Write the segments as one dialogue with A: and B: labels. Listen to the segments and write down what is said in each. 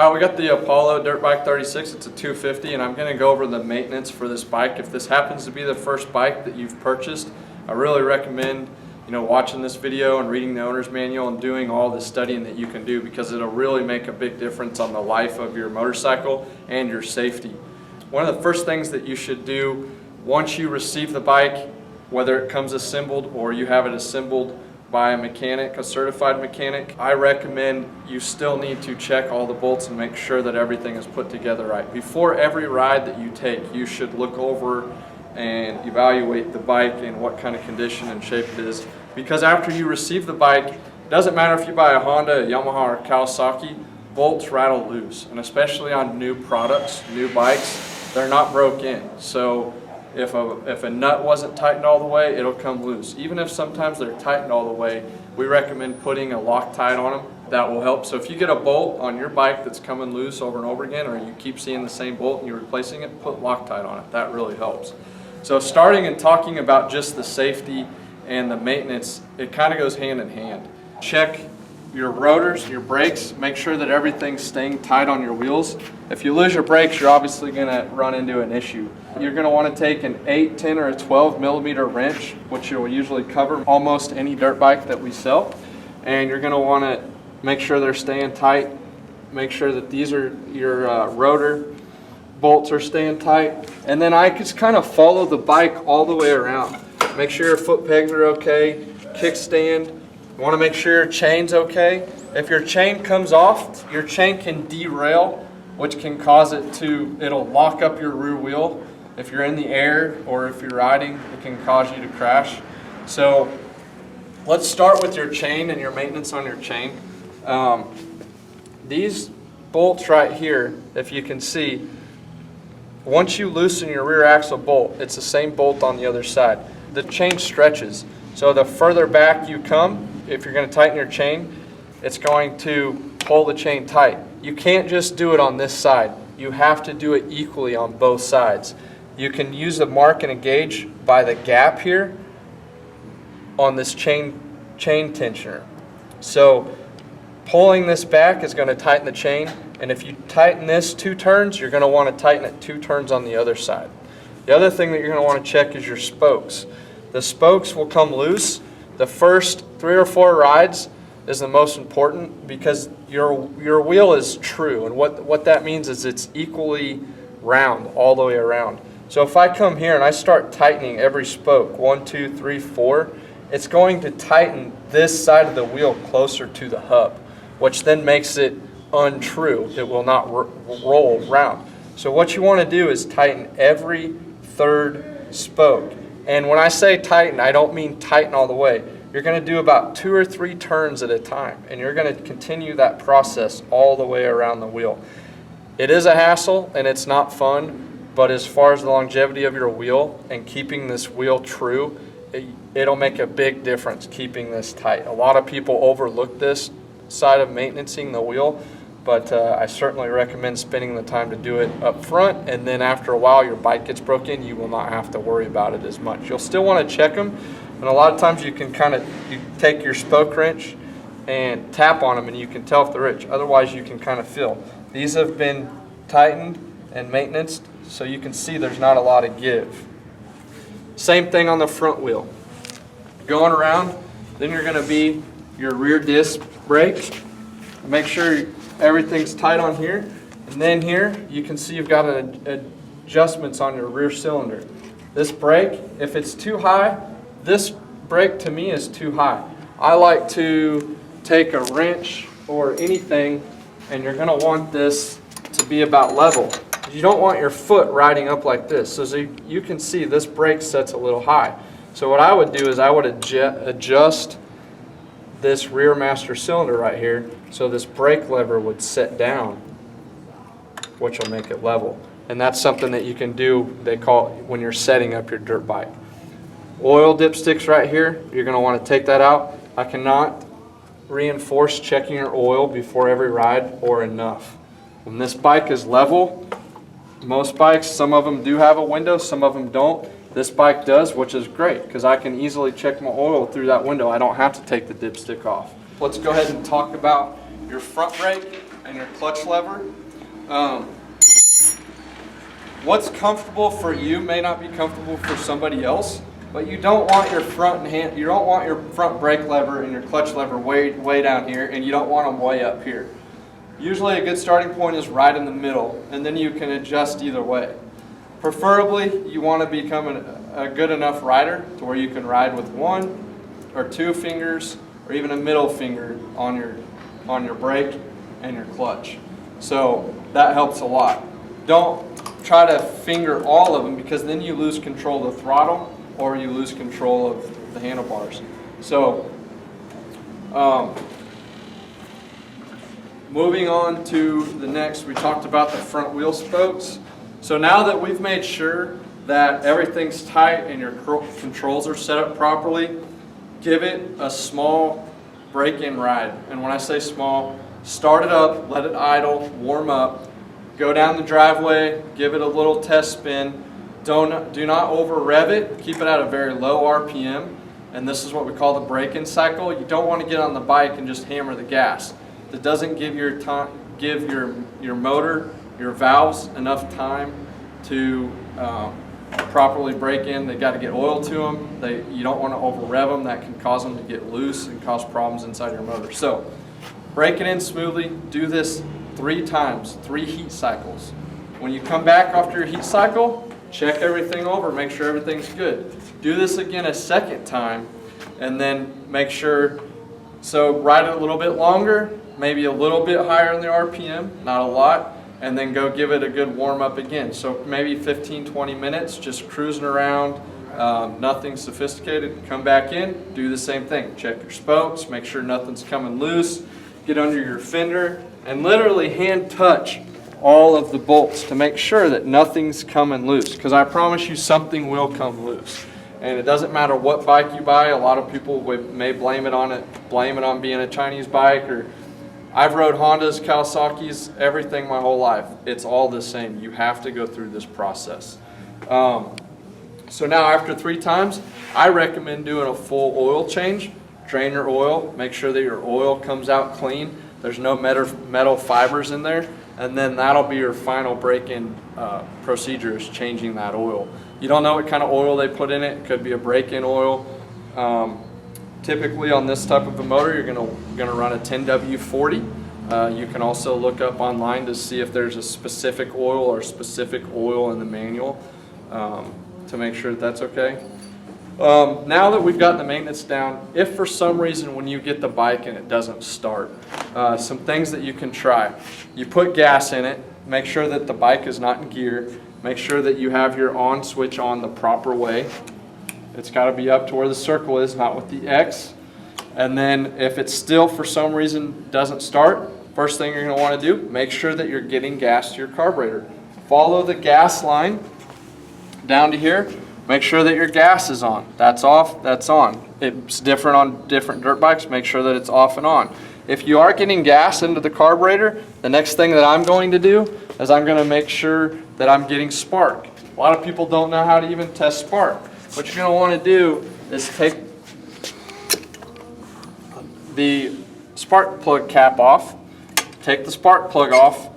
A: We got the Apollo Dirt Bike 36. It's a 250, and I'm going to go over the maintenance for this bike. If this happens to be the first bike that you've purchased, I really recommend watching this video and reading the owner's manual and doing all the studying that you can do, because it'll really make a big difference on the life of your motorcycle and your safety. One of the first things that you should do once you receive the bike, whether it comes assembled or you have it assembled by a mechanic, a certified mechanic, I recommend you still need to check all the bolts and make sure that everything is put together right. Before every ride that you take, you should look over and evaluate the bike and what kind of condition and shape it is. Because after you receive the bike, it doesn't matter if you buy a Honda, a Yamaha, or Kawasaki, bolts rattle loose. And especially on new products, new bikes, they're not broke in. So if a nut wasn't tightened all the way, it'll come loose. Even if sometimes they're tightened all the way, we recommend putting a Loctite on them. That will help. So if you get a bolt on your bike that's coming loose over and over again, or you keep seeing the same bolt and you're replacing it, put Loctite on it. That really helps. So starting and talking about just the safety and the maintenance, it kind of goes hand in hand. Check your rotors, your brakes, make sure that everything's staying tight on your wheels. If you lose your brakes, you're obviously going to run into an issue. You're going to want to take an 8, 10, or a 12 millimeter wrench, which will usually cover almost any dirt bike that we sell. And you're going to want to make sure they're staying tight. Make sure that these are your rotor bolts are staying tight. And then I just kind of follow the bike all the way around. Make sure your foot pegs are okay, kickstand. You want to make sure your chain's okay. If your chain comes off, your chain can derail, which can cause it'll lock up your rear wheel. If you're in the air or if you're riding, it can cause you to crash. So let's start with your chain and your maintenance on your chain. These bolts right here, if you can see, once you loosen your rear axle bolt, it's the same bolt on the other side. The chain stretches. So the further back you come, if you're going to tighten your chain, it's going to pull the chain tight. You can't just do it on this side. You have to do it equally on both sides. You can use a mark and a gauge by the gap here on this chain tensioner. So pulling this back is going to tighten the chain, and if you tighten this 2 turns, you're going to want to tighten it 2 turns on the other side. The other thing that you're going to want to check is your spokes. The spokes will come loose. The first 3 or 4 rides is the most important, because your wheel is true, and what that means is it's equally round all the way around. So if I come here and I start tightening every spoke, 1, 2, 3, 4, it's going to tighten this side of the wheel closer to the hub, which then makes it untrue. It will not roll round. So what you want to do is tighten every 3rd spoke. And when I say tighten, I don't mean tighten all the way. You're going to do about 2 or 3 turns at a time, and you're going to continue that process all the way around the wheel. It is a hassle and it's not fun, but as far as the longevity of your wheel and keeping this wheel true, it'll make a big difference keeping this tight. A lot of people overlook this side of maintaining the wheel, but I certainly recommend spending the time to do it up front, and then after a while your bike gets broken, you will not have to worry about it as much. You'll still want to check them, and a lot of times you can you take your spoke wrench and tap on them and you can tell if they're rich. Otherwise you can kind of feel. These have been tightened and maintained, so you can see there's not a lot of give. Same thing on the front wheel. Going around, then you're going to be your rear disc brake. Make sure everything's tight on here, and then here you can see you've got adjustments on your rear cylinder. This brake, if it's too high, this brake to me is too high. I like to take a wrench or anything, and you're going to want this to be about level. You don't want your foot riding up like this. So you can see this brake set's a little high. So what I would do is I would adjust this rear master cylinder right here, so this brake lever would set down, which will make it level. And that's something that you can do, they call it, when you're setting up your dirt bike. Oil dipsticks right here, you're going to want to take that out. I cannot reinforce checking your oil before every ride or enough. When this bike is level, most bikes, some of them do have a window, some of them don't. This bike does, which is great because I can easily check my oil through that window. I don't have to take the dipstick off. Let's go ahead and talk about your front brake and your clutch lever. What's comfortable for you may not be comfortable for somebody else, but you don't want your front brake lever and your clutch lever way down here, and you don't want them way up here. Usually a good starting point is right in the middle, and then you can adjust either way. Preferably, you want to become a good enough rider to where you can ride with 1 or 2 fingers or even a middle finger on your brake and your clutch. So that helps a lot. Don't try to finger all of them, because then you lose control of the throttle or you lose control of the handlebars. So moving on to the next, we talked about the front wheel spokes. So now that we've made sure that everything's tight and your controls are set up properly, give it a small break-in ride. And when I say small, start it up, let it idle, warm up, go down the driveway, give it a little test spin. Do not over rev it, keep it at a very low RPM, and this is what we call the break-in cycle. You don't want to get on the bike and just hammer the gas. That doesn't give your motor, your valves enough time to properly break in. They got to get oil to them. You don't want to over rev them. That can cause them to get loose and cause problems inside your motor. So break it in smoothly. Do this 3 times, 3 heat cycles. When you come back after your heat cycle, check everything over, make sure everything's good. Do this again a second time, and then make sure, so ride it a little bit longer, maybe a little bit higher in the RPM, not a lot, and then go give it a good warm up again. So maybe 15-20 minutes, just cruising around, nothing sophisticated. Come back in, do the same thing. Check your spokes, make sure nothing's coming loose, get under your fender, and literally hand touch all of the bolts to make sure that nothing's coming loose, because I promise you something will come loose. And it doesn't matter what bike you buy. A lot of people may blame it on being a Chinese bike, or I've rode Hondas, Kawasaki's, everything my whole life. It's all the same. You have to go through this process. So now after 3 times, I recommend doing a full oil change. Drain your oil, make sure that your oil comes out clean. There's no metal fibers in there, and then that'll be your final break-in procedure, is changing that oil. You don't know what kind of oil they put in it. It could be a break-in oil. Typically on this type of a motor, you're gonna run a 10W40. You can also look up online to see if there's a specific oil or specific oil in the manual to make sure that that's okay. Now that we've gotten the maintenance down, if for some reason when you get the bike and it doesn't start, some things that you can try. You put gas in it, make sure that the bike is not in gear, make sure that you have your on switch on the proper way. It's got to be up to where the circle is, not with the X. And then if it still for some reason doesn't start, first thing you're going to want to do, make sure that you're getting gas to your carburetor. Follow the gas line down to here. Make sure that your gas is on. That's off, that's on. It's different on different dirt bikes. Make sure that it's off and on. If you are getting gas into the carburetor, the next thing that I'm going to do is I'm going to make sure that I'm getting spark. A lot of people don't know how to even test spark. What you're going to want to do is take the spark plug cap off, take the spark plug off,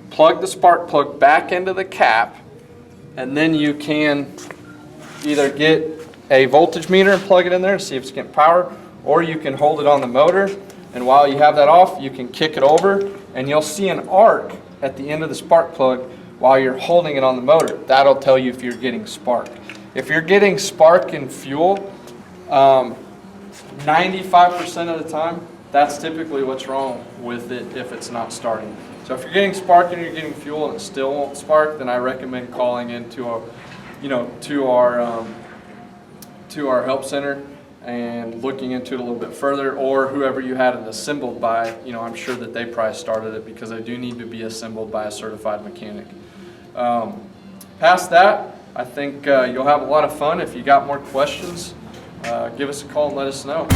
A: plug the spark plug back into the cap, and then you can either get a voltage meter and plug it in there and see if it's getting power, or you can hold it on the motor, and while you have that off, you can kick it over, and you'll see an arc at the end of the spark plug while you're holding it on the motor. That'll tell you if you're getting spark. If you're getting spark in fuel, 95% of the time, that's typically what's wrong with it if it's not starting. So if you're getting spark and you're getting fuel and it still won't spark, then I recommend calling into a to our help center and looking into it a little bit further, or whoever you had it assembled by. I'm sure that they probably started it, because they do need to be assembled by a certified mechanic. Past that, I think you'll have a lot of fun. If you got more questions, give us a call and let us know.